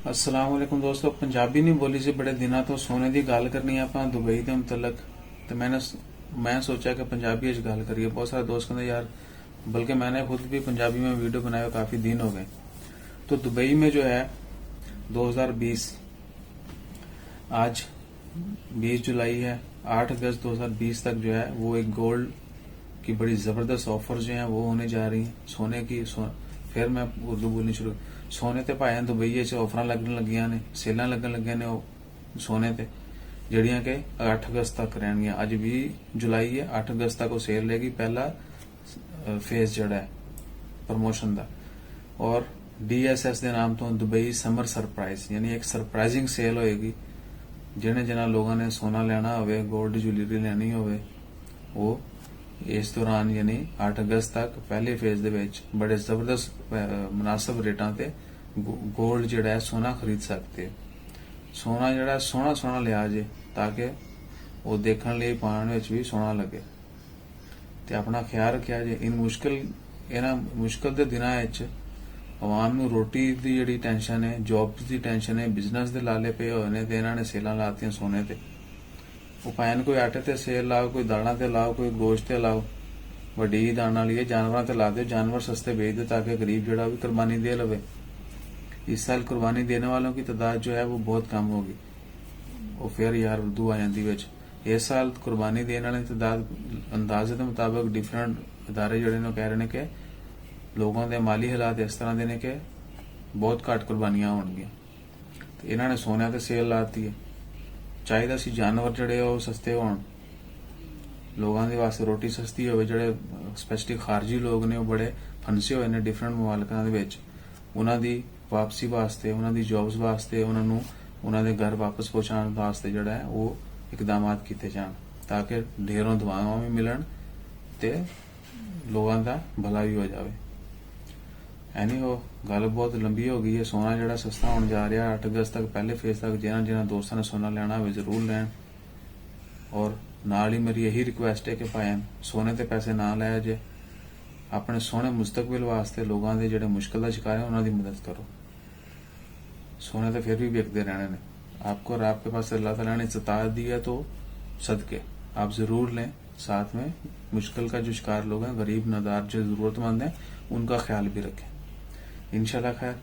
अस्सलाम वालेकुम दोस्तों, पंजाबी नहीं बोली सी बड़े दिनों तो सोने की गल करनी है ਆਪਾਂ दुबई के मुतलक। तो मैं सोचा कि पंजाबी च गल करिए। बहुत सारे दोस्त कहते यार, बल्कि मैंने खुद भी पंजाबी में वीडियो बनाए हुए काफी दिन हो गए। तो दुबई में जो है 2020 आज 20 जुलाई है, 8 अगस्त 2020 तक जो है वो एक गोल्ड की बड़ी जबरदस्त ऑफर जो है वो होने जा रही है सोने की। फिर मैं उर्दू बोलनी शुरू। सोने ते भाएं दुबई च ऑफर लगन लगियां ने, सेलां लगन लगियां ने सोने ते, जड़ियां के 8 अगस्त तक रहनगियां। अज 20 जुलाई है, 8 अगस्त तक वो सेल रहेगी। पहला फेज जड़ा है प्रमोशन का, और DSS के नाम तो दुबई समर सरप्राइज, यानी एक सरप्राइजिंग सेल होएगी। जिन्हें लोगों ने सोना लेना होवे, गोल्ड ज्वेलरी लेनी होवे, वो इस दौरान यानी 8 अगस्त तक पहले फेज दे विच बड़े जबरदस्त मुनासिब रेटां ते गोल्ड जिहड़ा है सोना खरीद सकते हो। सोना जिहड़ा सोहना सोहना लिया जे, ताकि वो देखने लिए पाने विच भी सोहना लगे। ते अपना ख्याल रखिया जे। इन्हां मुश्किल दे दिनां विच आवाम नूं रोटी दी जिहड़ी टेंशन है, जॉब दी टेंशन है, बिजनेस दे लाले पे होए ने, ते इन्हां ने सेलां लातियां सोने ते। वो भाएं कोई आटे ते सेल लाओ, कोई दालां ते लाओ, कोई गोश्त ते लाओ। वड्डी दाण वाली है, जानवरां ते ला दो, जानवर सस्ते बेच दो, ताकि गरीब जिहड़ा भी कुर्बानी दे लवे। इस साल कुर्बानी देने वालों की तादाद जो है वो बहुत कम होगी। वो फिर यार उर्दू आ जाती विच। इस साल कुर्बानी देने वाले की तादाद अंदाजे के मुताबिक डिफरेंट इदारे जिहड़े ने कह रहे हैं कि लोगों के माली हालात इस तरह के ने कि बहुत घट कुर्बानियां होणगियां। ते इन्हां ने सोने ते सेल लाती है। चाहिए सी जानवर जड़े वो सस्ते होण, लोगों के वास्ते रोटी सस्ती हो। जड़े स्पैशली खारजी लोग ने, वो बड़े फंसे हुए ने डिफरेंट मुमालकां दे विच। उन्हां दी वापसी वास्ते, उन्हां दी जॉब्स वास्ते, उन्हां दे घर वापस पहुंचाने वास्ते जड़ा है वो इकदाम किए जान, ताकि ढेरों दवावां भी मिलन ते लोगों का भला भी हो जाए। एनी हो गल बहुत लंबी हो गई है। सोना जड़ा सस्ता होने जा रहा है 8 अगस्त तक पहले फेज तक। जिन्होंने दोस्तों ने सोना लेना हो जरूर लैन। और नाल ही मेरी यही रिक्वेस्ट है कि भाएं सोने ते पैसे ना लाया जे, अपने सोने मुस्तकबिल वास्ते लोगों के जिहड़े मुश्किल का शिकार है उन्होंने मदद करो। सोने तो फिर भी बिकते रहने ने। आपको और आपके पास अल्लाह ताला ने इस्तात दी है, तो सदके आप जरूर लें। साथ में मुश्किल का जो शिकार लोग हैं, गरीब नादार जो जरूरतमंद हैं, उनका ख्याल भी रखें। इंशाल्लाह खैर,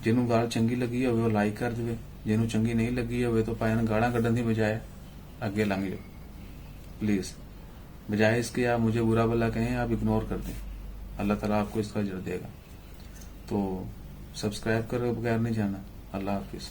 जिन्हों गाल चंगी लगी हो वो लाइक कर दे, जिन्हों चंगी नहीं लगी हो तो भाई गाड़ा कढ़न की बजाय अगे लंघ जाओ प्लीज। बजाय इसके आप मुझे बुरा भला कहें, आप इग्नोर कर दें। अल्लाह ताला आपको इसका अजर देगा। तो सब्सक्राइब कर बगैर नहीं जाना। अल्लाह हाफिज।